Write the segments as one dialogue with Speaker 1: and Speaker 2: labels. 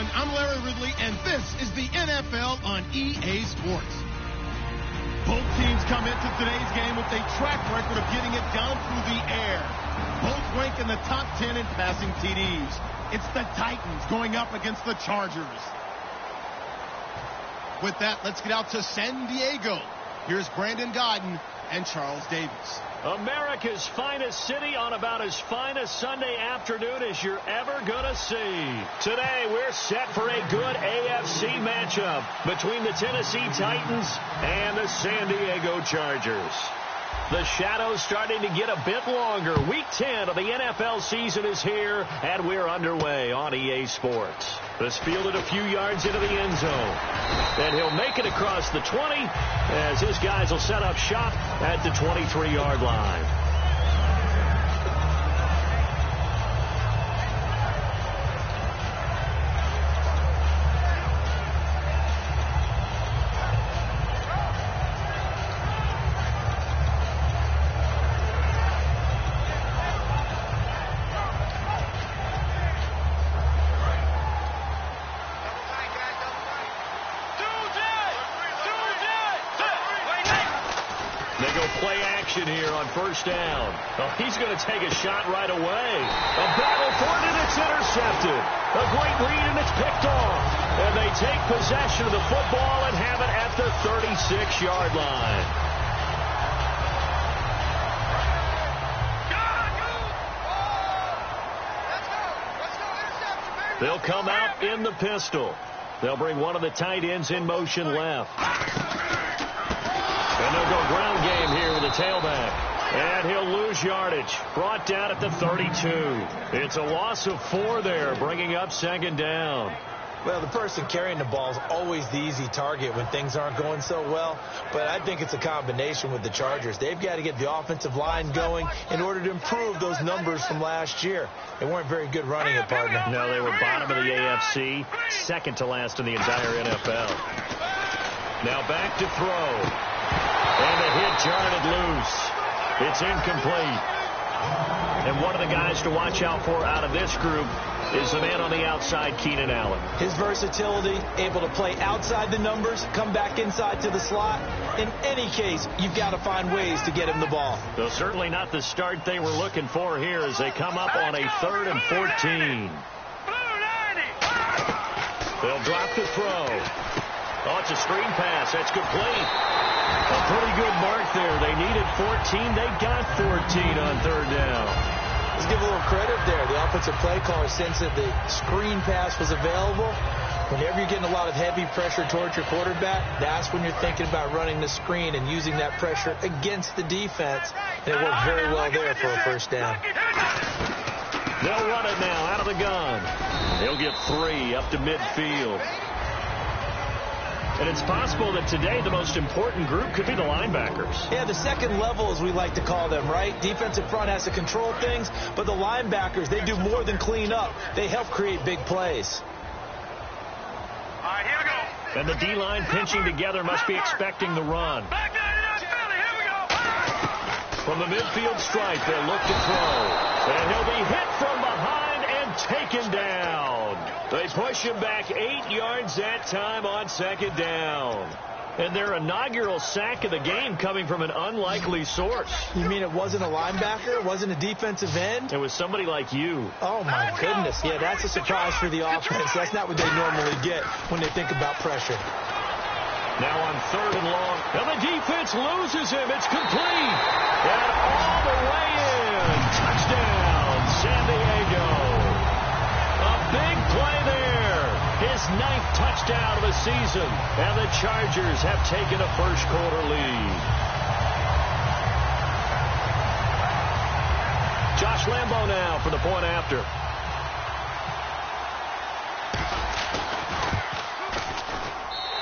Speaker 1: everyone. I'm Larry Ridley, and this is the NFL on EA Sports. Both teams come into today's game with a track record of getting it down through the air. Both rank in the top 10 in passing TDs. It's the Titans going up against the Chargers. With that, let's get out to San Diego. Here's Brandon Godden and Charles Davis.
Speaker 2: America's finest city on about as fine a Sunday afternoon as you're ever going to see. Today, we're set for a good AFC matchup between the Tennessee Titans and the San Diego Chargers. The shadow's starting to get a bit longer. Week 10 of the NFL season is here, and we're underway on EA Sports. This fielded a few yards into the end zone. And he'll make it across the 20 as his guys will set up shop at the 23-yard line. Here on first down. Oh, he's going to take a shot right away. A battle for it, and it's intercepted. A great read, and it's picked off. And they take possession of the football and have it at the 36-yard line. They'll come out in the pistol. They'll bring one of the tight ends in motion left. And they'll go ground game here with a tailback. And he'll lose yardage. Brought down at the 32. It's a loss of 4 there, bringing up second down.
Speaker 3: Well, the person carrying the ball is always the easy target when things aren't going so well. But I think it's a combination with the Chargers. They've got to get the offensive line going in order to improve those numbers from last year. They weren't very good running it, partner.
Speaker 2: No, they were bottom of the AFC, second to last in the entire NFL. Now back to throw. And the hit jarred loose. It's incomplete. And one of the guys to watch out for out of this group is the man on the outside, Keenan Allen.
Speaker 3: His versatility, able to play outside the numbers, come back inside to the slot. In any case, you've got to find ways to get him the ball.
Speaker 2: Though certainly not the start they were looking for here as they come up on a 3rd and 14. They'll drop the throw. Oh, it's a screen pass. That's complete. A pretty good mark there. They needed 14. They got 14 on 3rd down.
Speaker 3: Let's give a little credit there. The offensive play caller sensed that the screen pass was available. Whenever you're getting a lot of heavy pressure towards your quarterback, that's when you're thinking about running the screen and using that pressure against the defense. And it worked very well there for a first down.
Speaker 2: They'll run it now out of the gun. He'll get 3 up to midfield. And it's possible that today the most important group could be the linebackers.
Speaker 3: Yeah, the second level, as we like to call them, right? Defensive front has to control things, but the linebackers, they do more than clean up. They help create big plays.
Speaker 4: All right, here we go.
Speaker 2: And the D-line pinching together must be expecting the run. From the midfield stripe, they'll look to throw. And he'll be hit from behind and taken down. They push him back 8 yards that time on second down. And their inaugural sack of the game coming from an unlikely source.
Speaker 3: You mean it wasn't a linebacker? It wasn't a defensive end?
Speaker 2: It was somebody like you.
Speaker 3: Oh, my goodness. Yeah, that's a surprise for the offense. That's not what they normally get when they think about pressure.
Speaker 2: Now on 3rd and long. And the defense loses him. It's complete. And all the way in. Touchdown, San Diego. A big play there. His 9th touchdown of the season. And the Chargers have taken a first-quarter lead. Josh Lambo now for the point after.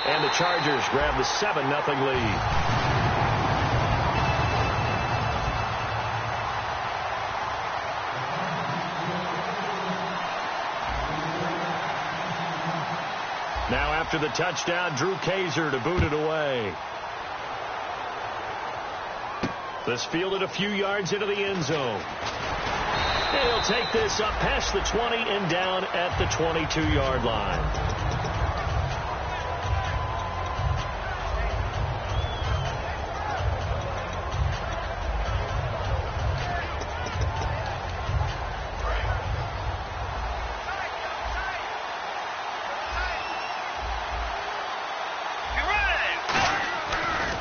Speaker 2: And the Chargers grab the 7-0 lead. Now after the touchdown, Drew Kaiser to boot it away. This fielded a few yards into the end zone. And he'll take this up past the 20 and down at the 22-yard line.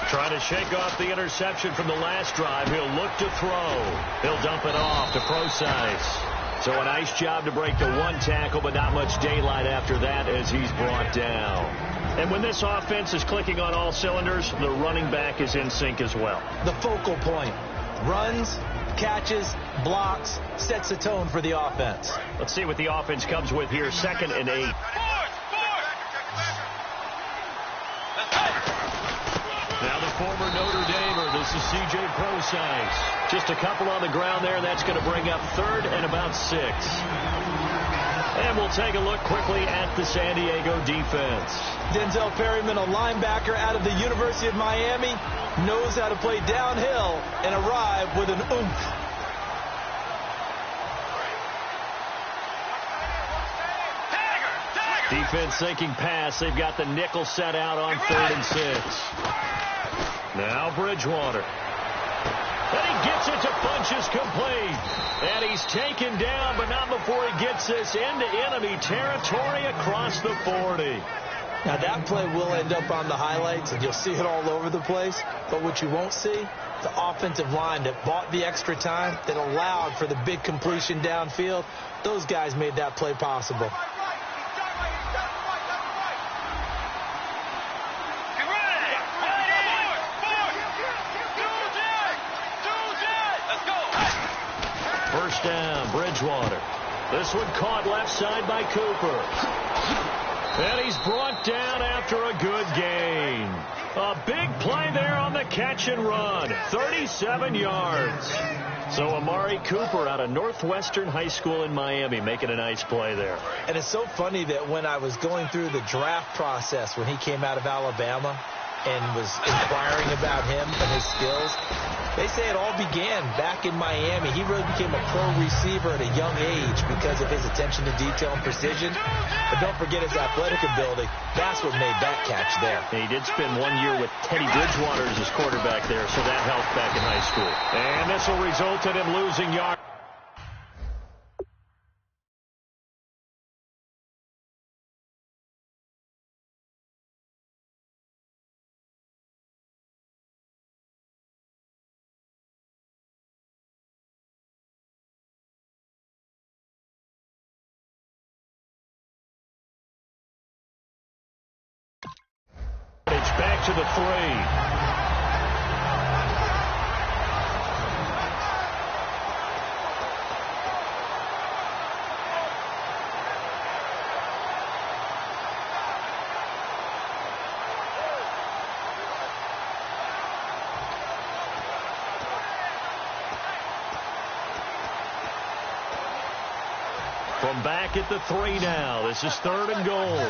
Speaker 2: Trying to shake off the interception from the last drive. He'll look to throw. He'll dump it off to Procise. So a nice job to break the one tackle, but not much daylight after that as he's brought down. And when this offense is clicking on all cylinders, the running back is in sync as well.
Speaker 3: The focal point. Runs, catches, blocks, sets the tone for the offense.
Speaker 2: Let's see what the offense comes with here. 2nd and 8. Now the former Notre Damer, this is C.J. Procise. Just a couple on the ground there. That's going to bring up 3rd and about 6. And we'll take a look quickly at the San Diego defense.
Speaker 3: Denzel Perryman, a linebacker out of the University of Miami, knows how to play downhill and arrive with an oomph.
Speaker 2: Defense thinking pass. They've got the nickel set out on 3rd and 6. Now Bridgewater. And he gets it to Funchess complete. And he's taken down, but not before he gets this into enemy territory across the 40.
Speaker 3: Now that play will end up on the highlights, and you'll see it all over the place. But what you won't see, the offensive line that bought the extra time, that allowed for the big completion downfield, those guys made that play possible.
Speaker 2: First down, Bridgewater. This one caught left side by Cooper. And he's brought down after a good gain. A big play there on the catch and run. 37 yards. So Amari Cooper out of Northwestern High School in Miami making a nice play there.
Speaker 3: And it's so funny that when I was going through the draft process when he came out of Alabama and was inquiring about him and his skills, they say it all began back in Miami. He really became a pro receiver at a young age because of his attention to detail and precision. But don't forget his athletic ability. That's what made that catch there.
Speaker 2: And he did spend 1 year with Teddy Bridgewater as his quarterback there, so that helped back in high school. And this will result in him losing yards. Back to the 3. From back at the 3 now. This is 3rd and goal.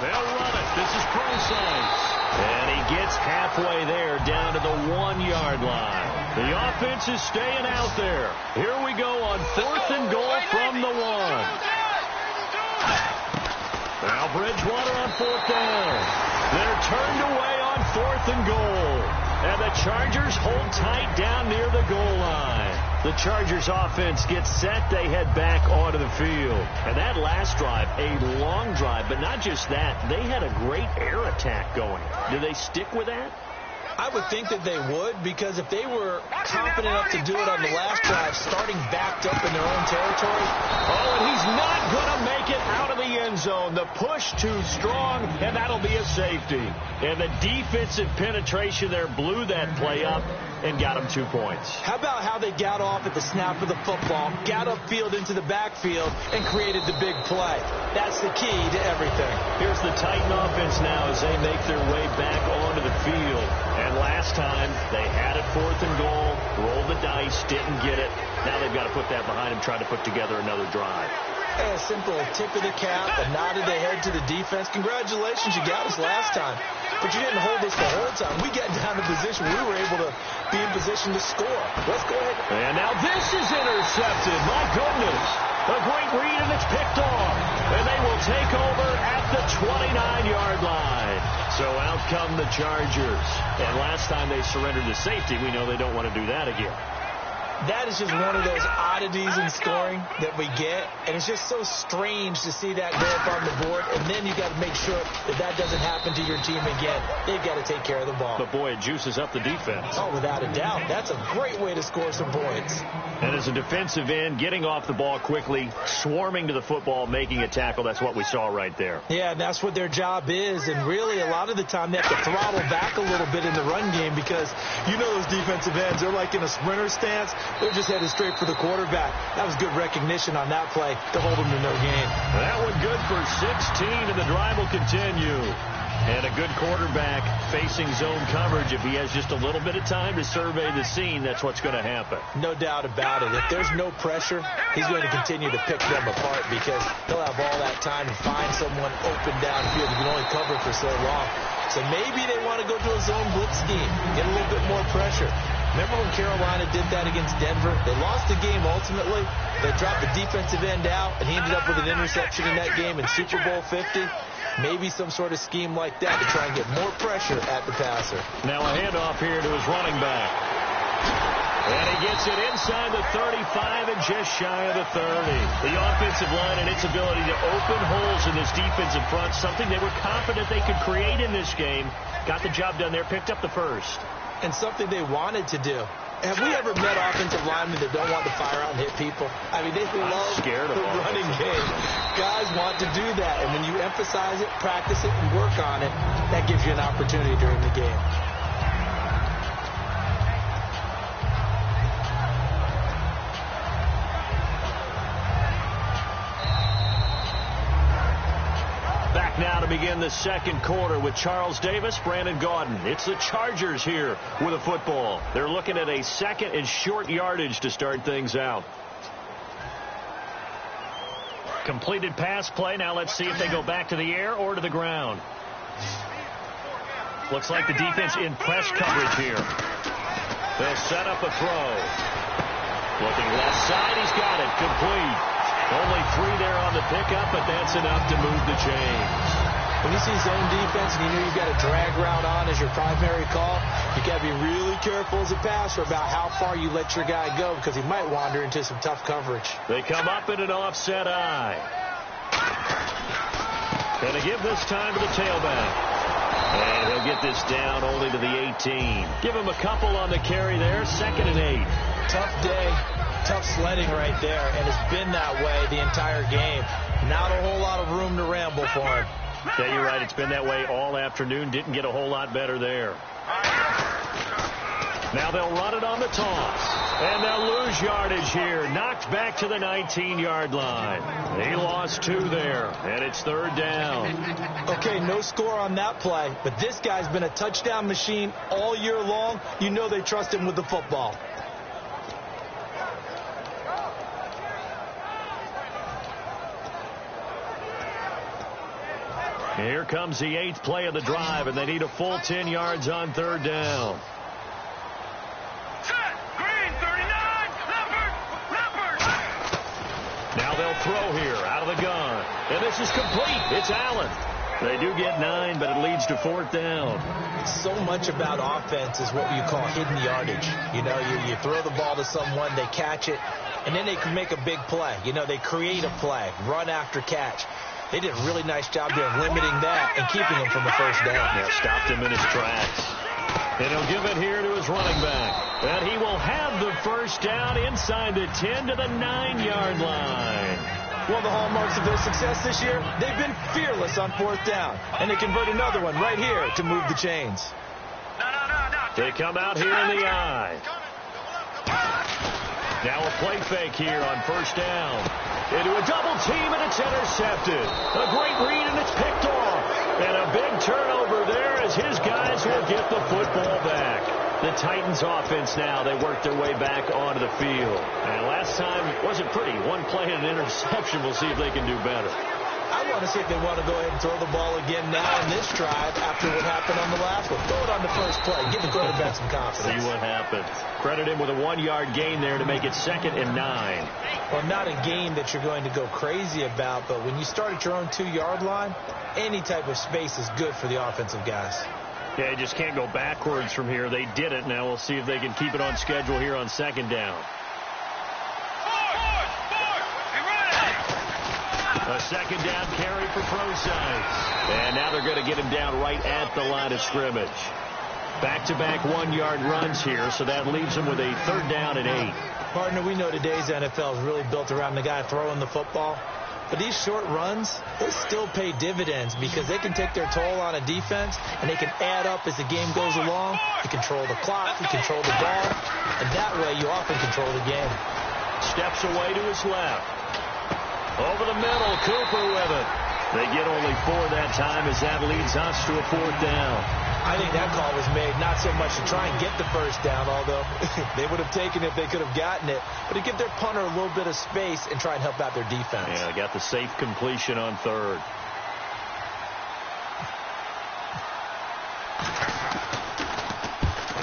Speaker 2: They'll run it. This is Procise. And he gets halfway there down to the 1-yard line. The offense is staying out there. Here we go on 4th and goal from the 1. Now Bridgewater on 4th down. They're turned away on 4th and goal. And the Chargers hold tight down near the goal line. The Chargers offense gets set. They head back onto the field. And that last drive, a long drive, but not just that. They had a great air attack going. Do they stick with that?
Speaker 3: I would think that they would, because if they were confident enough to do it on the last drive, starting backed up in their own territory.
Speaker 2: Oh, and he's not going to make it out of the end zone. The push too strong, and that'll be a safety. And the defensive penetration there blew that play up and got him 2 points.
Speaker 3: How about how they got off at the snap of the football, got upfield into the backfield, and created the big play? That's the key to everything.
Speaker 2: Here's the Titan offense now as they make their way back onto the field. And last time, they had it 4th and goal, rolled the dice, didn't get it. Now they've got to put that behind them, try to put together another drive.
Speaker 3: A simple tip of the cap, a nod of the head to the defense. Congratulations, you got us last time. But you didn't hold us the whole time. We got down to position. We were able to be in position to score. Let's go ahead.
Speaker 2: And now this is intercepted. My goodness. A great read, and it's picked off. And they will take over at the 29-yard line. So out come the Chargers. And last time they surrendered to safety, we know they don't want to do that again.
Speaker 3: That is just one of those oddities in scoring that we get, and it's just so strange to see that go up on the board, and then you got to make sure that that doesn't happen to your team again. They've got to take care of the ball.
Speaker 2: But, boy, it juices up the defense.
Speaker 3: Oh, without a doubt. That's a great way to score some points.
Speaker 2: And as a defensive end, getting off the ball quickly, swarming to the football, making a tackle, that's what we saw right there.
Speaker 3: Yeah, and that's what their job is, and really a lot of the time they have to throttle back a little bit in the run game because you know those defensive ends, they're like in a sprinter stance. They're just headed straight for the quarterback. That was good recognition on that play to hold them to no gain.
Speaker 2: That one good for 16, and the drive will continue. And a good quarterback facing zone coverage. If he has just a little bit of time to survey the scene, that's what's going to happen.
Speaker 3: No doubt about it. If there's no pressure, he's going to continue to pick them apart because he'll have all that time to find someone open downfield. You can only cover for so long. So maybe they want to go to a zone blitz scheme, get a little bit more pressure. Remember when Carolina did that against Denver? They lost the game ultimately. They dropped the defensive end out, and he ended up with an interception in that game in Super Bowl 50. Maybe some sort of scheme like that to try and get more pressure at the passer.
Speaker 2: Now a handoff here to his running back. And he gets it inside the 35 and just shy of the 30. The offensive line and its ability to open holes in this defensive front, something they were confident they could create in this game. Got the job done there, picked up the first.
Speaker 3: And something they wanted to do. Have we ever met offensive linemen that don't want to fire out and hit people? I mean, they love the running game. Guys want to do that. And when you emphasize it, practice it, and work on it, that gives you an opportunity during the game.
Speaker 2: Back now to begin the second quarter with Charles Davis, Brandon Gaudin. It's the Chargers here with a football. They're looking at a second and short yardage to start things out. Completed pass play. Now let's see if they go back to the air or to the ground. Looks like the defense in press coverage here. They'll set up a throw. Looking left side. He's got it. Complete. Only 3 there on the pickup, but that's enough to move the chains.
Speaker 3: When you see zone defense and you know you've got a drag route on as your primary call, you got to be really careful as a passer about how far you let your guy go because he might wander into some tough coverage.
Speaker 2: They come up in an offset eye. Going to give this time to the tailback. And he'll get this down only to the 18. Give him a couple on the carry there, 2nd and 8.
Speaker 3: Tough day. Tough sledding right there, and it's been that way the entire game. Not a whole lot of room to ramble for him.
Speaker 2: Yeah, you're right. It's been that way all afternoon. Didn't get a whole lot better there. Now they'll run it on the toss. And they'll lose yardage here. Knocked back to the 19-yard line. He lost 2 there, and it's 3rd down.
Speaker 3: Okay, no score on that play, but this guy's been a touchdown machine all year long. You know they trust him with the football.
Speaker 2: Here comes the 8th play of the drive, and they need a full 10 yards on 3rd down.
Speaker 4: Set, green, 39, leopard.
Speaker 2: Now they'll throw here out of the gun. And this is complete. It's Allen. They do get 9, but it leads to 4th down.
Speaker 3: So much about offense is what you call hidden yardage. You know, you throw the ball to someone, they catch it, and then they can make a big play. You know, they create a play, run after catch. They did a really nice job there of limiting that and keeping him from the first down.
Speaker 2: Yeah, stopped him in his tracks. And he'll give it here to his running back. And he will have the first down inside the 10 to the 9-yard line.
Speaker 3: One of the hallmarks of their success this year, they've been fearless on 4th down. And they convert another one right here to move the chains.
Speaker 2: They come out here in the eye. Now a play fake here on 1st down. Into a double team, and it's intercepted. A great read, and it's picked off. And a big turnover there as his guys will get the football back. The Titans offense now, they work their way back onto the field. And last time wasn't pretty. One play and an interception. We'll see if they can do better.
Speaker 3: I want to see if they want to go ahead and throw the ball again now in this drive after what happened on the last one. Throw it on the first play. Give the quarterback some confidence.
Speaker 2: See what happens. Credit him with a 1-yard gain there to make it 2nd and 9.
Speaker 3: Well, not a gain that you're going to go crazy about, but when you start at your own 2-yard line, any type of space is good for the offensive guys.
Speaker 2: Yeah, you just can't go backwards from here. They did it. Now we'll see if they can keep it on schedule here on 2nd down. A 2nd down carry for Forsyth. And now they're going to get him down right at the line of scrimmage. Back-to-back 1-yard runs here, so that leaves them with a 3rd down and 8.
Speaker 3: Partner, we know today's NFL is really built around the guy throwing the football. But these short runs, they still pay dividends because they can take their toll on a defense, and they can add up as the game goes along. You control the clock, you control the ball, and that way you often control the game.
Speaker 2: Steps away to his left. Over the middle, Cooper with it. They get only 4 that time as that leads us to a 4th down.
Speaker 3: I think that call was made not so much to try and get the first down, although they would have taken it if they could have gotten it, but to give their punter a little bit of space and try and help out their defense.
Speaker 2: Yeah, they got the safe completion on 3rd.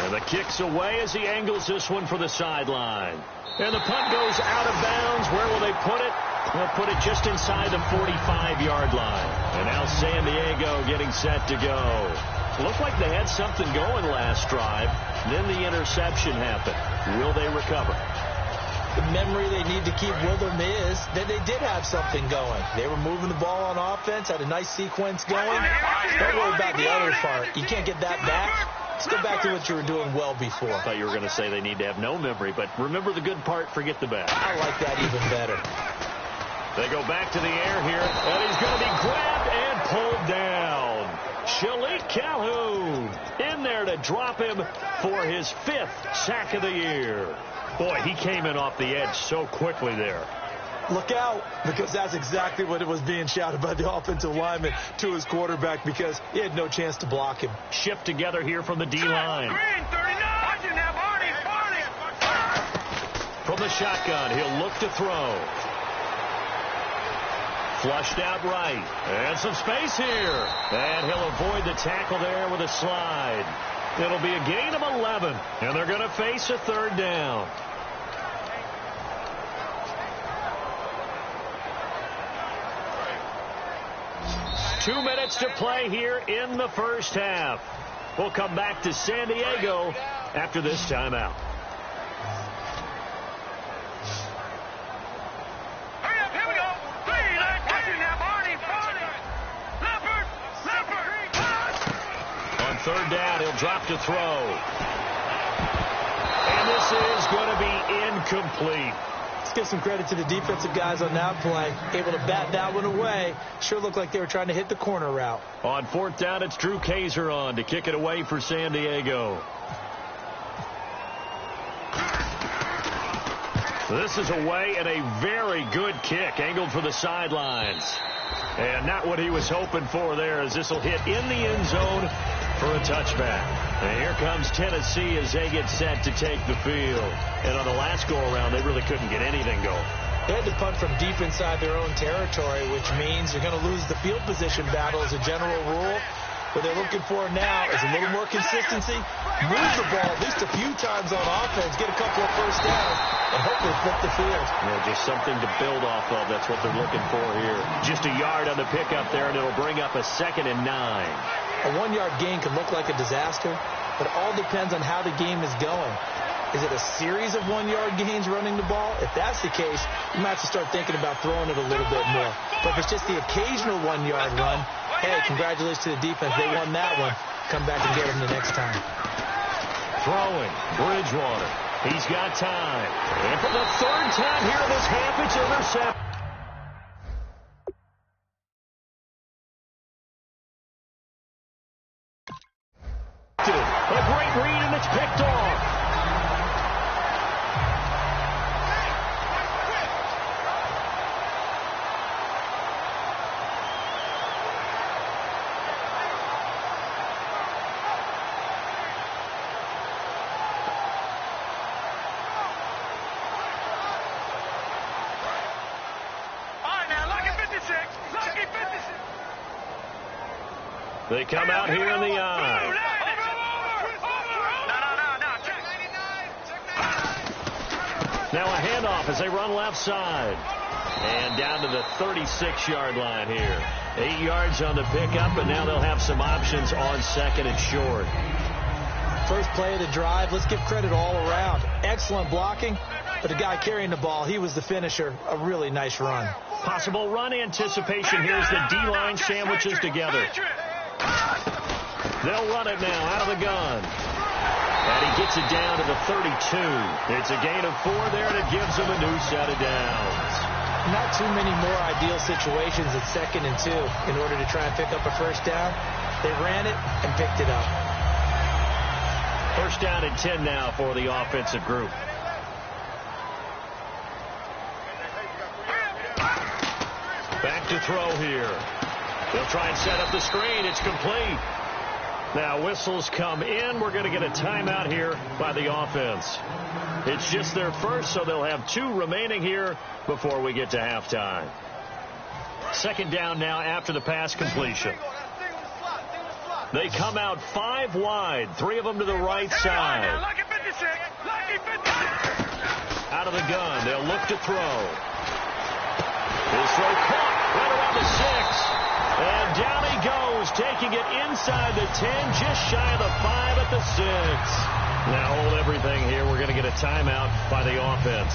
Speaker 2: And the kick's away as he angles this one for the sideline. And the punt goes out of bounds. Where will they put it? They'll put it just inside the 45-yard line. And now San Diego getting set to go. Looked like they had something going last drive. Then the interception happened. Will they recover?
Speaker 3: The memory they need to keep with them is that they did have something going. They were moving the ball on offense, had a nice sequence going. Don't worry about the other part. You can't get that back. Let's go back to what you were doing well before.
Speaker 2: I thought you were going to say they need to have no memory, but remember the good part, forget the bad.
Speaker 3: I like that even better.
Speaker 2: They go back to the air here, and he's going to be grabbed and pulled down. Shalik Calhoun in there to drop him for his 5th sack of the year. Boy, he came in off the edge so quickly there.
Speaker 3: Look out, because that's exactly what it was being shouted by the offensive lineman to his quarterback because he had no chance to block him.
Speaker 2: Shift together here from the D-line. From the shotgun, he'll look to throw. Flushed out right. And some space here. And he'll avoid the tackle there with a slide. It'll be a gain of 11. And they're going to face a 3rd down. Two minutes to play here in the first half. We'll come back to San Diego after this timeout. On 3rd down, he'll drop to throw. And this is going to be incomplete.
Speaker 3: Let's give some credit to the defensive guys on that play. Able to bat that one away. Sure looked like they were trying to hit the corner route.
Speaker 2: On 4th down, it's Drew Kaiser on to kick it away for San Diego. This is away and a very good kick angled for the sidelines. And not what he was hoping for there as this will hit in the end zone for a touchback. And here comes Tennessee as they get set to take the field. And on the last go-around, they really couldn't get anything going.
Speaker 3: They had to punt from deep inside their own territory, which means they're going to lose the field position battle as a general rule. What they're looking for now is a little more consistency, move the ball at least a few times on offense, get a couple of first downs, and hopefully flip the field.
Speaker 2: Yeah, just something to build off of. That's what they're looking for here. Just a yard on the pickup there, and it'll bring up a 2nd and 9.
Speaker 3: A 1-yard gain can look like a disaster, but it all depends on how the game is going. Is it a series of 1-yard gains running the ball? If that's the case, you might have to start thinking about throwing it a little bit more. But if it's just the occasional 1-yard run, hey, congratulations to the defense. They won that one. Come back and get them the next time.
Speaker 2: Throwing, Bridgewater. He's got time. And for the 3rd time here in this half, it's intercepted. A great read, and it's picked off. They come out here in the eye. Now a handoff as they run left side. And down to the 36-yard line here. 8 yards on the pickup, and now they'll have some options on second and short.
Speaker 3: First play of the drive, let's give credit all around. Excellent blocking, but the guy carrying the ball, he was the finisher. A really nice run.
Speaker 2: Possible run anticipation here as the D-line sandwiches together. They'll run it now out of the gun. And he gets it down to the 32. It's a gain of 4 there, and it gives them a new set of downs.
Speaker 3: Not too many more ideal situations at 2nd and 2 in order to try and pick up a first down. They ran it and picked it up.
Speaker 2: First down and 10 now for the offensive group. Back to throw here. They'll try and set up the screen. It's complete. Now whistles come in. We're going to get a timeout here by the offense. It's just their first, so they'll have 2 remaining here before we get to halftime. Second down now after the pass completion. They come out 5 wide, 3 of them to the right side. Out of the gun, they'll look to throw. His throw caught right around the 6. And down he goes, taking it inside the 10, just shy of the 5 at the 6. Now hold everything here. We're going to get a timeout by the offense.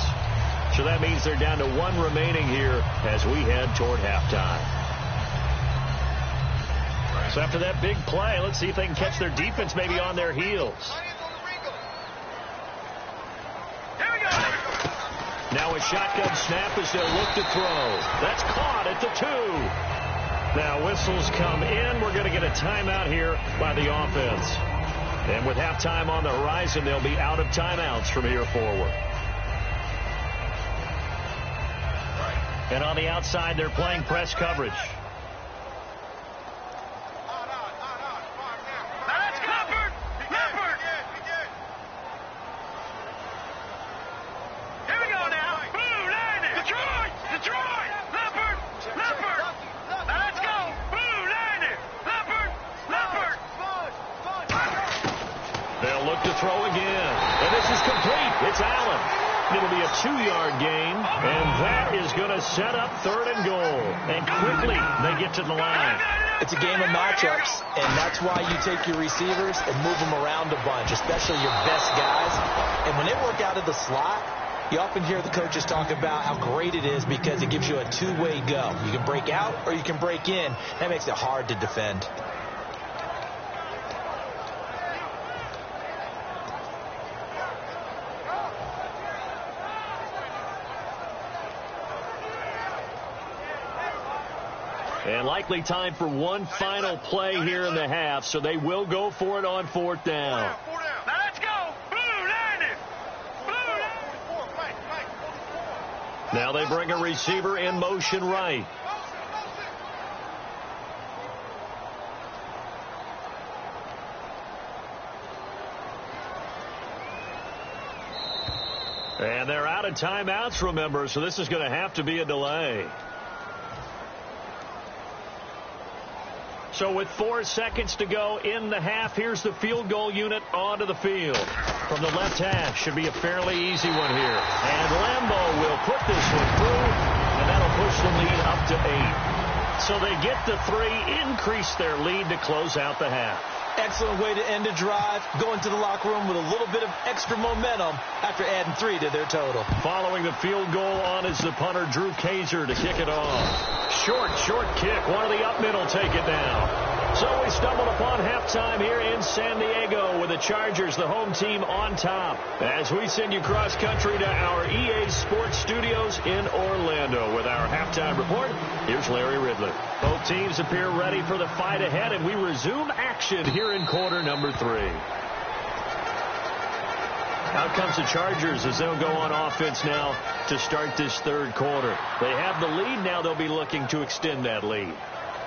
Speaker 2: So that means they're down to 1 remaining here as we head toward halftime. So after that big play, let's see if they can catch their defense maybe on their heels. Now a shotgun snap as they'll look to throw. That's caught at the 2. Now whistles come in. We're going to get a timeout here by the offense. And with halftime on the horizon, they'll be out of timeouts from here forward. And on the outside, they're playing press coverage. It'll be a 2-yard gain, and that is going to set up 3rd and goal. And quickly, they get to the line.
Speaker 3: It's a game of matchups, and that's why you take your receivers and move them around a bunch, especially your best guys. And when they work out of the slot, you often hear the coaches talk about how great it is because it gives you a 2-way go. You can break out or you can break in. That makes it hard to defend.
Speaker 2: And likely time for one final play here in the half, so they will go for it on 4th down.
Speaker 4: Now let's go. Blue, landed.
Speaker 2: Now they bring a receiver in motion right. And they're out of timeouts, remember, so this is going to have to be a delay. So with 4 seconds to go in the half, here's the field goal unit onto the field. From the left half, should be a fairly easy one here. And Lambeau will put this one through, and that'll push the lead up to 8. So they get the 3, increase their lead to close out the half.
Speaker 3: Excellent way to end a drive, go into the locker room with a little bit of extra momentum after adding 3 to their total.
Speaker 2: Following the field goal on is the punter, Drew Kaiser, to kick it off. Short kick. One of the up middle take it down. So we stumbled upon halftime here in San Diego with the Chargers, the home team, on top. As we send you cross country to our EA Sports Studios in Orlando with our halftime report. Here's Larry Ridley. Both teams appear ready for the fight ahead, and we resume action here in quarter number 3. Out comes the Chargers as they'll go on offense now to start this 3rd quarter. They have the lead now. They'll be looking to extend that lead.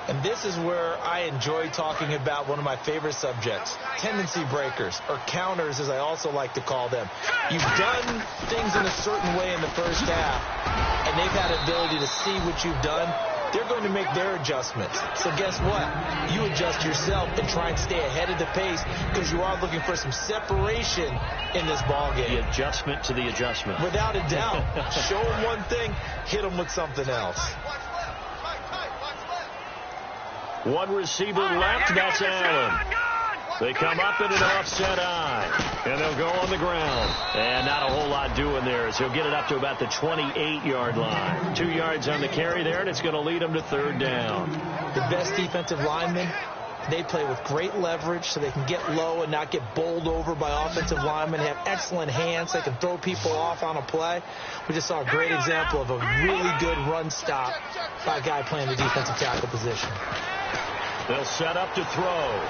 Speaker 3: And this is where I enjoy talking about one of my favorite subjects, tendency breakers, or counters as I also like to call them. You've done things in a certain way in the first half, and they've had the ability to see what you've done. they're going to make their adjustments. So guess what? You adjust yourself and try and stay ahead of the pace because you are looking for some separation in this ball game.
Speaker 2: The adjustment to the adjustment.
Speaker 3: Without a doubt. Show them one thing, hit them with something else.
Speaker 2: One receiver left, that's Allen. They come up in an offset eye, and they'll go on the ground. And not a whole lot doing there as he'll get it up to about the 28-yard line. 2 yards on the carry there, and it's going to lead him to third down.
Speaker 3: The best defensive linemen, they play with great leverage so they can get low and not get bowled over by offensive linemen. They have excellent hands. They can throw people off on a play. We just saw a great example of a really good run stop by a guy playing the defensive tackle position.
Speaker 2: They'll set up to throw.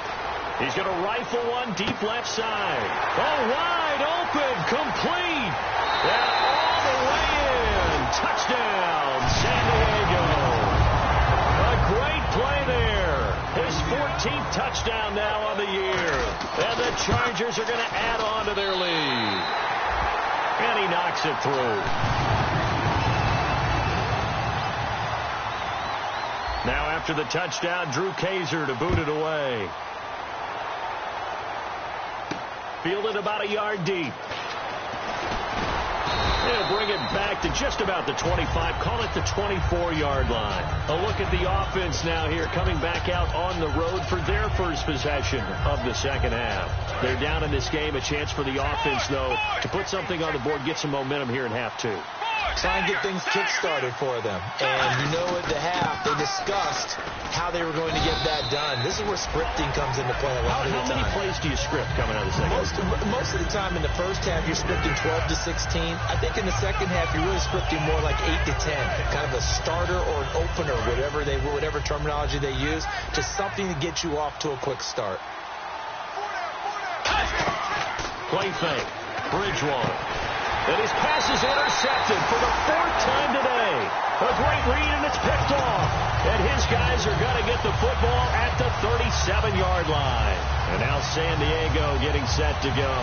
Speaker 2: He's going to rifle one deep left side. Oh, wide open, complete. And all the way in. Touchdown, San Diego. A great play there. His 14th touchdown now on the year. And the Chargers are going to add on to their lead. And he knocks it through. Now after the touchdown, Drew Kaiser to boot it away. Fielded about a yard deep. They'll bring it back to just about the 25. Call it the 24-yard line. A look at the offense now here coming back out on the road for their first possession of the second half. They're down in this game. A chance for the offense, though, to put something on the board, get some momentum here in half two.
Speaker 3: Try and get things kick-started for them. And you know at the half, they discussed how they were going to get that done. This is where scripting comes into play a lot of the time.
Speaker 2: How many plays do you script coming out of the second half?
Speaker 3: Most of the time in the first half, you're scripting 12 to 16. I think in the second half, you're really scripting more like 8 to 10. Kind of a starter or an opener, whatever terminology they use, just something to get you off to a quick start.
Speaker 2: Play fake. Bridgewater. And his pass is intercepted for the 4th time today. A great read, and it's picked off. And his guys are going to get the football at the 37-yard line. And now San Diego getting set to go.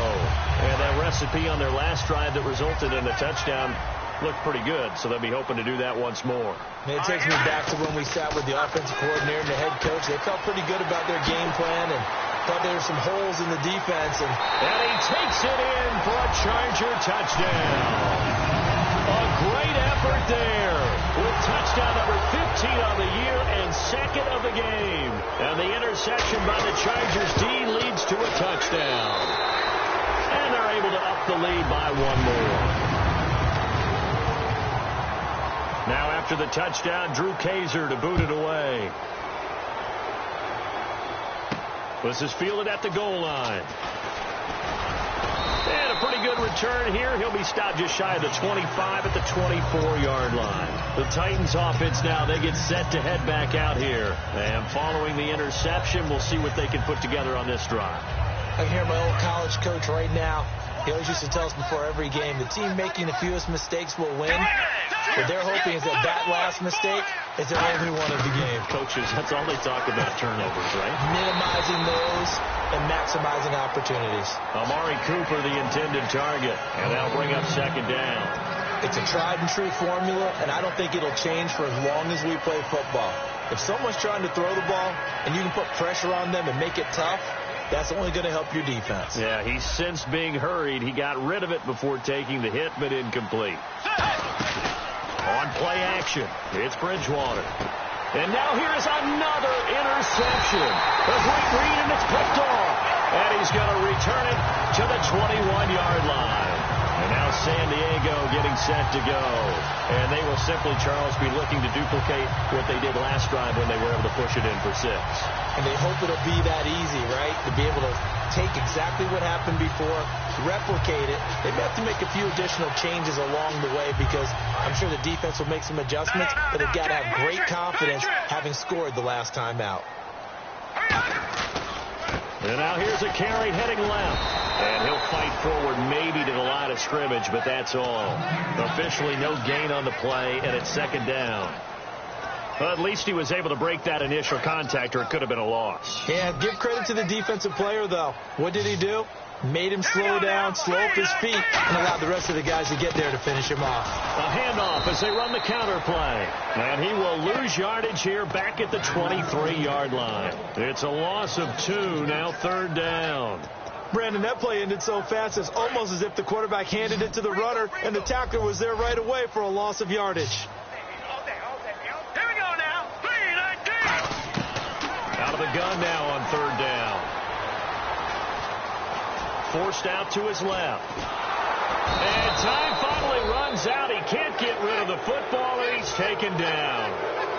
Speaker 2: And that recipe on their last drive that resulted in a touchdown looked pretty good, so they'll be hoping to do that once more.
Speaker 3: It takes me back to when we sat with the offensive coordinator and the head coach. They felt pretty good about their game plan and thought there were some holes in the defense. And
Speaker 2: he takes it in for a Charger touchdown. A great effort there with touchdown number 15 on the year and second of the game. And the interception by the Chargers D leads to a touchdown. And they're able to up the lead by one more. Now after the touchdown, Drew Kaiser to boot it away. This is fielded at the goal line. And a pretty good return here. He'll be stopped just shy of the 25 at the 24-yard line. The Titans offense now, they get set to head back out here. And following the interception, we'll see what they can put together on this drive.
Speaker 3: I hear my old college coach right now. He always used to tell us before every game, the team making the fewest mistakes will win. What they're hoping is that last mistake is their only one of the game.
Speaker 2: Coaches, that's all they talk about, turnovers, right?
Speaker 3: Minimizing those and maximizing opportunities.
Speaker 2: Amari Cooper, the intended target, and that'll bring up second down.
Speaker 3: It's a tried-and-true formula, and I don't think it'll change for as long as we play football. If someone's trying to throw the ball and you can put pressure on them and make it tough, that's only going to help your defense.
Speaker 2: Yeah, he sensed being hurried. He got rid of it before taking the hit, but incomplete. On play action, it's Bridgewater. And now here's another interception. A great read, and it's picked off. And he's going to return it to the 21-yard line. And now San Diego getting set to go. And they will simply, Charles, be looking to duplicate what they did last drive when they were able to push it in for 6.
Speaker 3: And they hope it'll be that easy, right? To be able to take exactly what happened before, replicate it. They may have to make a few additional changes along the way because I'm sure the defense will make some adjustments, but they've got to have great confidence having scored the last time out.
Speaker 2: And now here's a carry heading left. And he'll fight forward maybe to the line of scrimmage, but that's all. Officially no gain on the play, and it's second down. Well, at least he was able to break that initial contact, or it could have been a loss.
Speaker 3: Yeah, give credit to the defensive player, though. What did he do? Made him slow down, slow up his feet, and allowed the rest of the guys to get there to finish him off.
Speaker 2: A handoff as they run the counter play. And he will lose yardage here back at the 23-yard line. It's a loss of 2, now 3rd down.
Speaker 3: Brandon, that play ended so fast, it's almost as if the quarterback handed it to the runner, and the tackler was there right away for a loss of yardage.
Speaker 4: Here we go now. 3-19.
Speaker 2: Out of the gun now on 3rd down. Forced out to his left. And time finally runs out. He can't get rid of the football, and he's taken down.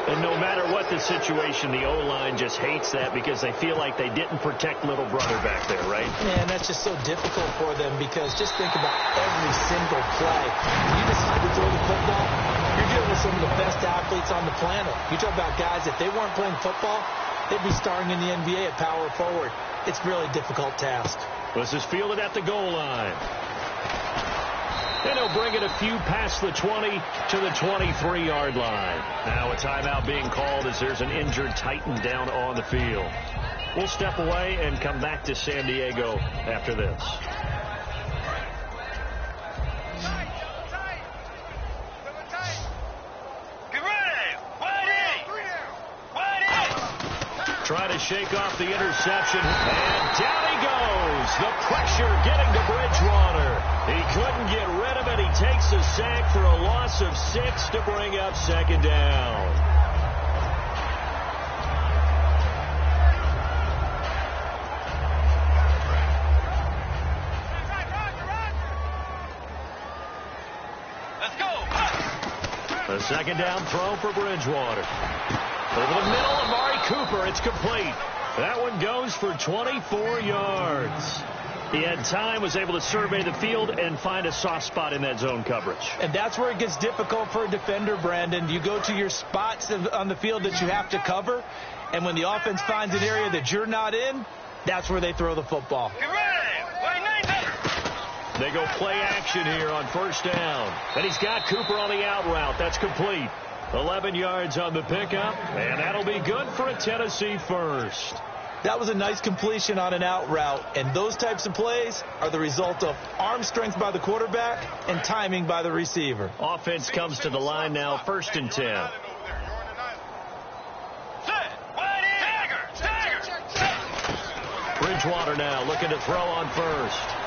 Speaker 2: And no matter what the situation, the O-line just hates that because they feel like they didn't protect little brother back there, right?
Speaker 3: Man, that's just so difficult for them because just think about every single play. When you decide to throw the football, you're dealing with some of the best athletes on the planet. You talk about guys, if they weren't playing football, they'd be starring in the NBA at power forward. It's really a difficult task.
Speaker 2: This is fielded at the goal line. And he'll bring it a few past the 20 to the 23-yard line. Now a timeout being called as there's an injured Titan down on the field. We'll step away and come back to San Diego after this. Try to shake off the interception, and down he goes. The pressure getting to Bridgewater. He couldn't get rid of it. He takes a sack for a loss of 6 to bring up 2nd down.
Speaker 4: Let's go.
Speaker 2: The 2nd down throw for Bridgewater. Over the middle of Amari Cooper, it's complete. That one goes for 24 yards. He had time, was able to survey the field and find a soft spot in that zone coverage.
Speaker 3: And that's where it gets difficult for a defender, Brandon. You go to your spots on the field that you have to cover, and when the offense finds an area that you're not in, that's where they throw the football.
Speaker 2: They go play action here on 1st down. And he's got Cooper on the out route. That's complete. 11 yards on the pickup, and that'll be good for a Tennessee first.
Speaker 3: That was a nice completion on an out route, and those types of plays are the result of arm strength by the quarterback and timing by the receiver.
Speaker 2: Offense comes to the line now, 1st and 10. Bridgewater now looking to throw on 1st.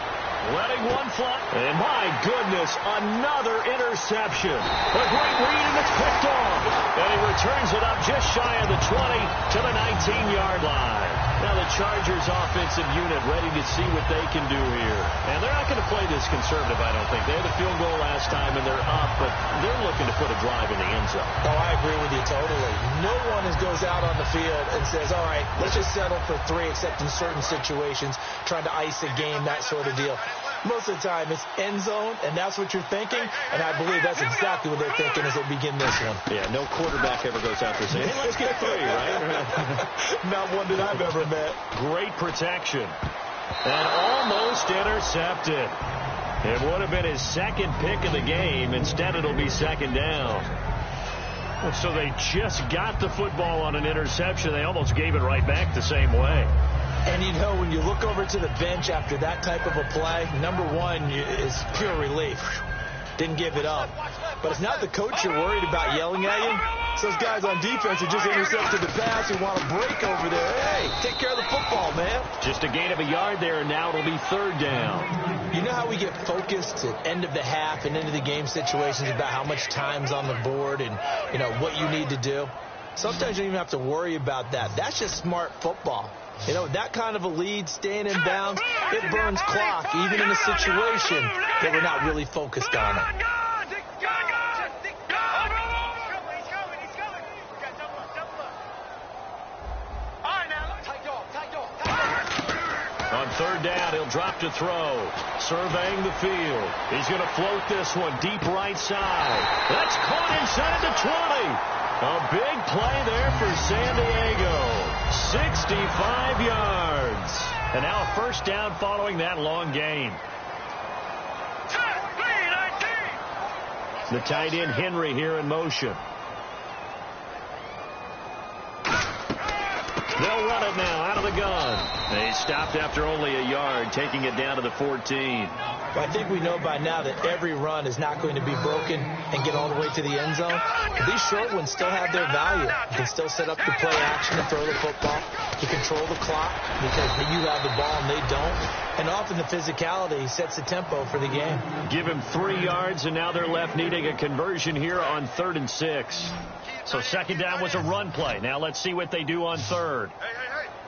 Speaker 2: Letting one fly, and my goodness, another interception. A great read, and it's picked off. And he returns it up just shy of the 20 to the 19-yard line. Now the Chargers offensive unit ready to see what they can do here. And they're not going to play this conservative, I don't think. They had a field goal last time, and they're up, but they're looking to put a drive in the end zone.
Speaker 3: Oh, I agree with you totally. No one goes out on the field and says, all right, let's just settle for 3, except in certain situations, trying to ice a game, that sort of deal. Most of the time, it's end zone, and that's what you're thinking, and I believe that's exactly what they're thinking as they begin this one.
Speaker 2: Yeah, no quarterback ever goes out there saying, hey, let's get 3, right?
Speaker 3: Not one that I've ever met.
Speaker 2: Great protection. And almost intercepted. It would have been his 2nd pick of the game. Instead, it'll be 2nd down. So they just got the football on an interception. They almost gave it right back the same way.
Speaker 3: And, you know, when you look over to the bench after that type of a play, number one is pure relief. Didn't give it up. But it's not the coach you're worried about yelling at you. It's those guys on defense who just intercepted the pass who want to break over there. Hey, take care of the football, man.
Speaker 2: Just a gain of a yard there, and now it'll be 3rd down.
Speaker 3: You know how we get focused at end of the half and into the game situations about how much time's on the board and, you know, what you need to do? Sometimes you don't even have to worry about that. That's just smart football. You know, that kind of a lead, staying in bounds, it burns clock, even in a situation that we're not really focused on it.
Speaker 2: On 3rd down, he'll drop to throw. Surveying the field. He's going to float this one deep right side. That's caught inside the 20. A big play there for San Diego. 65 yards. And now a 1st down following that long gain. The tight end Henry here in motion. They'll run it now out of the gun. They stopped after only a yard, taking it down to the 14.
Speaker 3: Well, I think we know by now that every run is not going to be broken and get all the way to the end zone. But these short ones still have their value. You can still set up the play action and throw the football. You control the clock because you have the ball and they don't. And often the physicality sets the tempo for the game.
Speaker 2: Give him 3 yards, and now they're left needing a conversion here on 3rd and 6. So second down was a run play. Now let's see what they do on 3rd.
Speaker 4: Hey.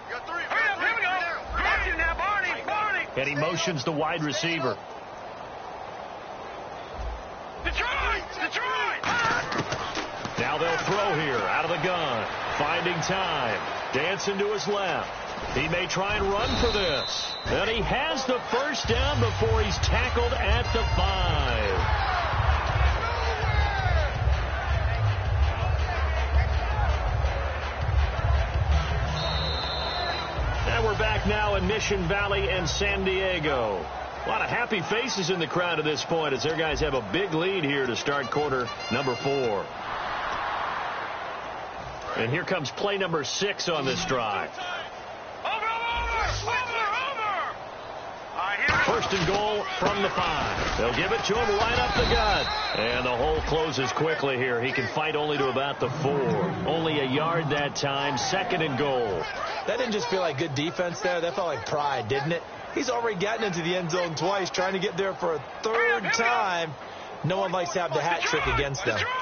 Speaker 4: You got 3. Here we go. Watch it now, Barney.
Speaker 2: And he motions the wide receiver.
Speaker 4: Detroit!
Speaker 2: Now they'll throw here out of the gun. Finding time. Dancing to his left. He may try and run for this. And he has the first down before he's tackled at the 5. And we're back now in Mission Valley and San Diego. A lot of happy faces in the crowd at this point as their guys have a big lead here to start quarter number 4. And here comes play number 6 on this drive.
Speaker 4: Over!
Speaker 2: First and goal from the 5. They'll give it to him right up the gut. And the hole closes quickly here. He can fight only to about the 4. Only a yard that time. 2nd and goal.
Speaker 3: That didn't just feel like good defense there. That felt like pride, didn't it? He's already gotten into the end zone twice, trying to get there for a 3rd time. No one likes to have the hat trick against them.
Speaker 4: Detroit!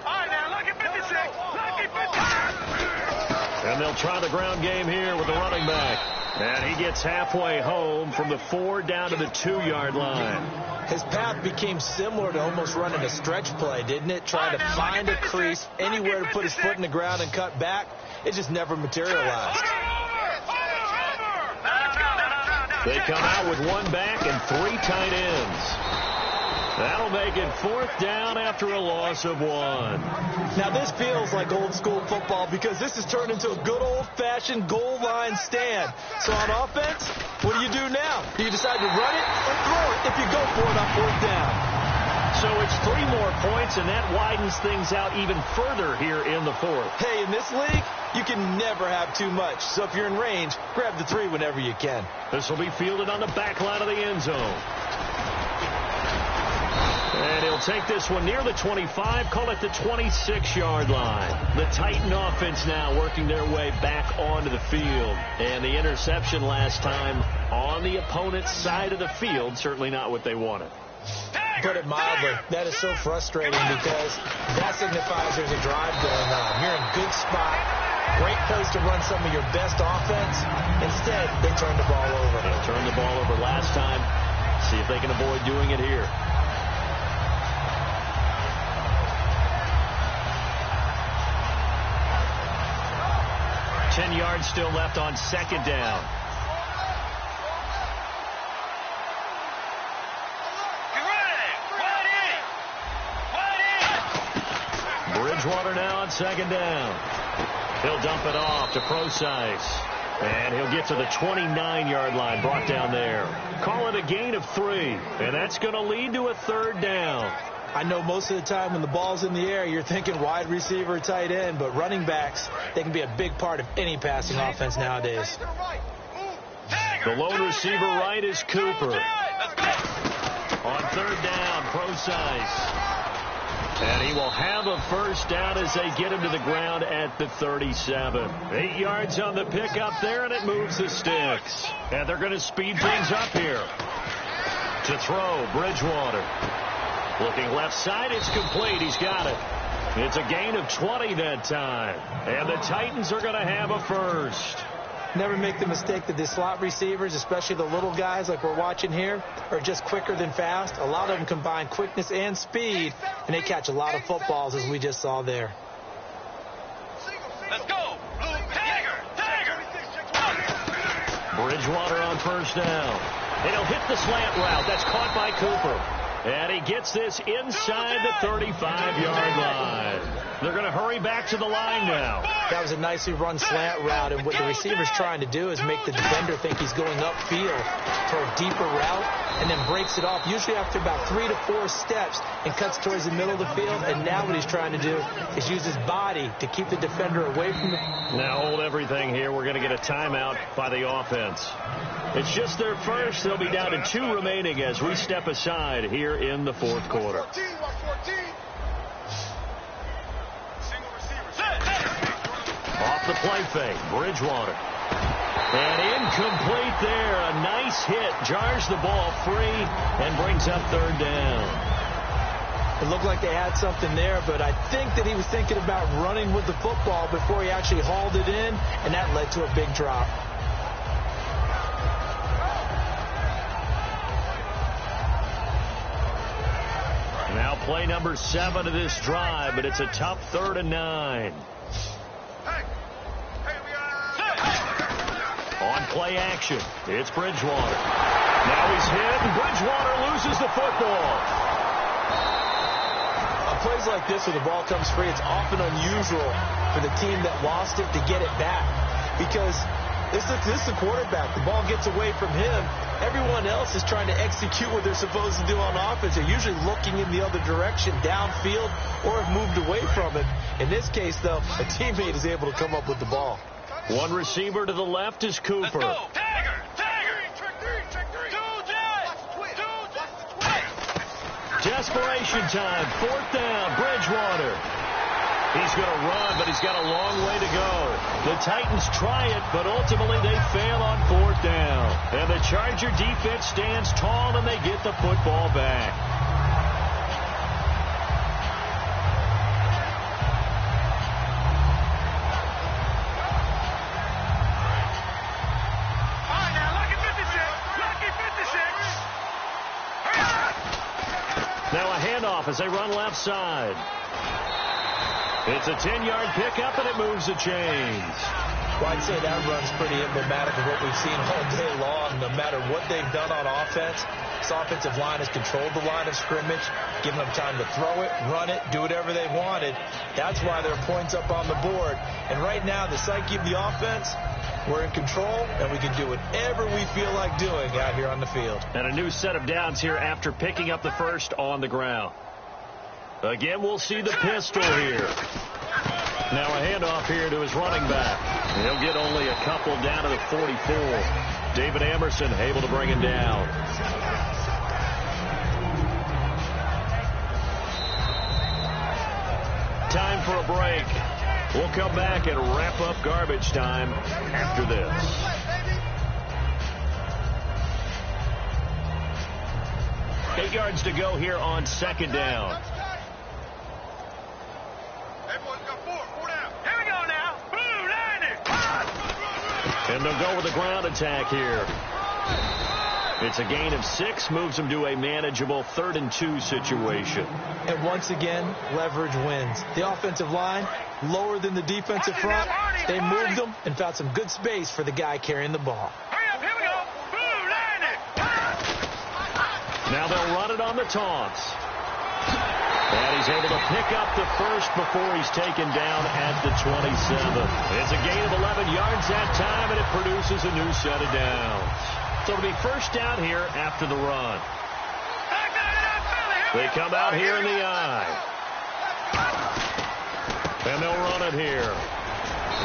Speaker 4: All right, now, lucky 56. Lucky 56.
Speaker 2: And they'll try the ground game here with the running back. And he gets halfway home from the 4 down to the 2-yard line.
Speaker 3: His path became similar to almost running a stretch play, didn't it? Trying to find a crease, anywhere to put his foot in the ground and cut back. It just never materialized.
Speaker 2: They come out with 1 back and 3 tight ends. That'll make it 4th down after a loss of 1.
Speaker 3: Now, this feels like old school football because this has turned into a good old-fashioned goal line stand. So on offense, what do you do now? Do you decide to run it or throw it if you go for it on 4th down?
Speaker 2: So it's 3 more points, and that widens things out even further here in the 4th.
Speaker 3: Hey, in this league, you can never have too much. So if you're in range, grab the 3 whenever you can.
Speaker 2: This will be fielded on the back line of the end zone. And he'll take this one near the 25, call it the 26-yard line. The Titan offense now working their way back onto the field. And the interception last time on the opponent's side of the field, certainly not what they wanted.
Speaker 3: Put it mildly, that is so frustrating because that signifies there's a drive going on. You're in a good spot, great place to run some of your best offense. Instead, they turn the ball over.
Speaker 2: They turned the ball over last time. See if they can avoid doing it here. Ten yards still left on 2nd down. Bridgewater now on 2nd down. He'll dump it off to Procise. And he'll get to the 29-yard line, brought down there. Call it a gain of 3. And that's going to lead to a 3rd down.
Speaker 3: I know most of the time when the ball's in the air, you're thinking wide receiver, tight end, but running backs, they can be a big part of any passing offense nowadays.
Speaker 2: The lone receiver right is Cooper. On 3rd down, Procise. And he will have a first down as they get him to the ground at the 37. 8 yards on the pickup there, and it moves the sticks. And they're going to speed things up here. To throw, Bridgewater. Looking left side, it's complete. He's got it. It's a gain of 20 that time. And the Titans are going to have a first.
Speaker 3: Never make the mistake that the slot receivers, especially the little guys like we're watching here, are just quicker than fast. A lot of them combine quickness and speed, and they catch a lot of footballs, as we just saw there.
Speaker 4: Let's go. Tiger.
Speaker 2: Bridgewater on first down. And he'll hit the slant route. That's caught by Cooper. And he gets this inside the 35-yard line. They're going to hurry back to the line now.
Speaker 3: That was a nicely run slant route, and what the receiver's trying to do is make the defender think he's going upfield for a deeper route, and then breaks it off, usually after about 3 to 4 steps, and cuts towards the middle of the field. And now what he's trying to do is use his body to keep the defender away from him.
Speaker 2: Now hold everything here. We're going to get a timeout by the offense. It's just their first. They'll be down to 2 remaining as we step aside here in the fourth quarter. Off the play fake, Bridgewater. And incomplete there. A nice hit. Jars the ball free and brings up 3rd down.
Speaker 3: It looked like they had something there, but I think that he was thinking about running with the football before he actually hauled it in, and that led to a big drop.
Speaker 2: Now play number 7 of this drive, but it's a tough 3rd and 9. On play action, it's Bridgewater. Now he's hit, and Bridgewater loses the football.
Speaker 3: On plays like this where the ball comes free, it's often unusual for the team that lost it to get it back. Because this is the quarterback. The ball gets away from him. Everyone else is trying to execute what they're supposed to do on offense. They're usually looking in the other direction, downfield, or have moved away from it. In this case, though, a teammate is able to come up with the ball.
Speaker 2: One receiver to the left is Cooper.
Speaker 4: Let's go. Tiger. Check three.
Speaker 2: Desperation time. 4th down. Bridgewater. He's going to run, but he's got a long way to go. The Titans try it, but ultimately they fail on 4th down. And the Charger defense stands tall, and they get the football back. Now a handoff as they run left side. It's a 10-yard pickup, and it moves the chains.
Speaker 3: Well, I'd say that run's pretty emblematic of what we've seen all day long. No matter what they've done on offense, this offensive line has controlled the line of scrimmage, given them time to throw it, run it, do whatever they wanted. That's why there are points up on the board. And right now, the psyche of the offense, we're in control, and we can do whatever we feel like doing out here on the field.
Speaker 2: And a new set of downs here after picking up the first on the ground. Again, we'll see the pistol here. Now a handoff here to his running back. He'll get only a couple down to the 44. David Emerson able to bring him down. Time for a break. We'll come back and wrap up garbage time after this. Eight yards to go here on 2nd down. And they'll go with a ground attack here. It's a gain of 6, moves them to a manageable 3rd and 2 situation.
Speaker 3: And once again, leverage wins. The offensive line, lower than the defensive front. They moved them and found some good space for the guy carrying the ball.
Speaker 2: Now they'll run it on the taunts. And he's able to pick up the first before he's taken down at the 27. It's a gain of 11 yards that time, and it produces a new set of downs. So it'll be first down here after the run. They come out here in the eye. And they'll run it here.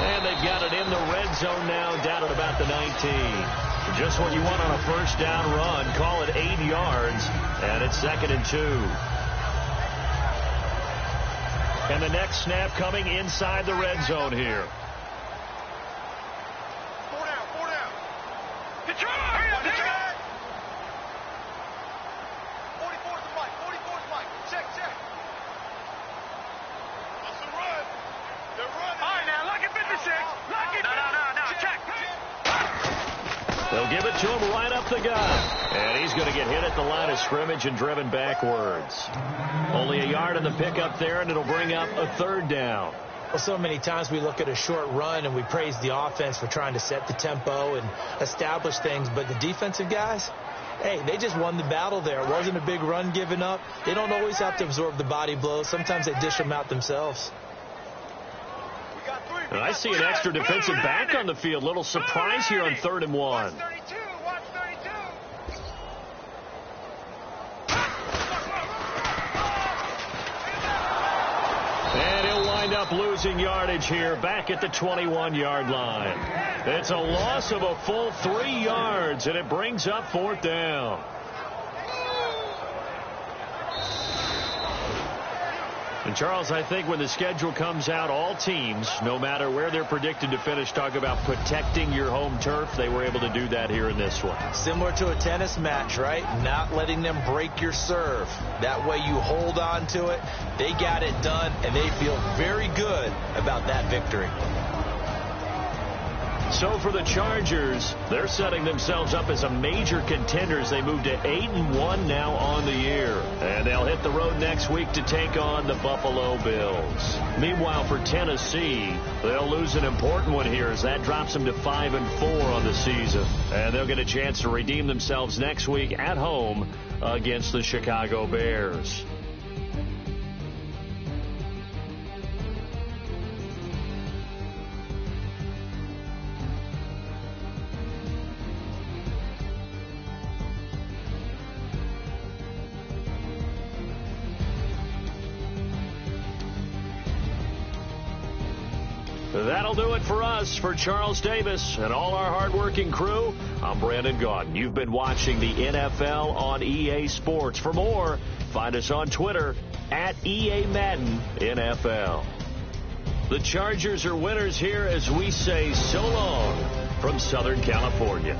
Speaker 2: And they've got it in the red zone now, down at about the 19. Just what you want on a first down run. Call it 8 yards, and it's 2nd and 2. And the next snap coming inside the red zone here.
Speaker 4: 4 down. Detroit! Hurry up, Detroit! 44's the Mike. Check. That's the run. They're running. All right, now, look at 56. No, check.
Speaker 2: They'll give it to him right up the gut. And he's going to get hit at the line of scrimmage and driven backwards. Only a yard in the pickup there, and it'll bring up a 3rd down.
Speaker 3: Well, so many times we look at a short run and we praise the offense for trying to set the tempo and establish things. But the defensive guys, hey, they just won the battle there. It wasn't a big run given up. They don't always have to absorb the body blows. Sometimes they dish them out themselves.
Speaker 2: And I see an extra defensive back on the field. Little surprise here on 3rd and 1. And he'll wind up losing yardage here back at the 21-yard line. It's a loss of a full 3 yards, and it brings up 4th down. And, Charles, I think when the schedule comes out, all teams, no matter where they're predicted to finish, talk about protecting your home turf. They were able to do that here in this one.
Speaker 3: Similar to a tennis match, right? Not letting them break your serve. That way you hold on to it. They got it done, and they feel very good about that victory.
Speaker 2: So for the Chargers, they're setting themselves up as a major contender as they move to 8-1 now on the year. And they'll hit the road next week to take on the Buffalo Bills. Meanwhile, for Tennessee, they'll lose an important one here as that drops them to 5-4 on the season. And they'll get a chance to redeem themselves next week at home against the Chicago Bears. That'll do it for us. For Charles Davis and all our hardworking crew, I'm Brandon Gaudin. You've been watching the NFL on EA Sports. For more, find us on Twitter at EA Madden NFL. The Chargers are winners here as we say so long from Southern California.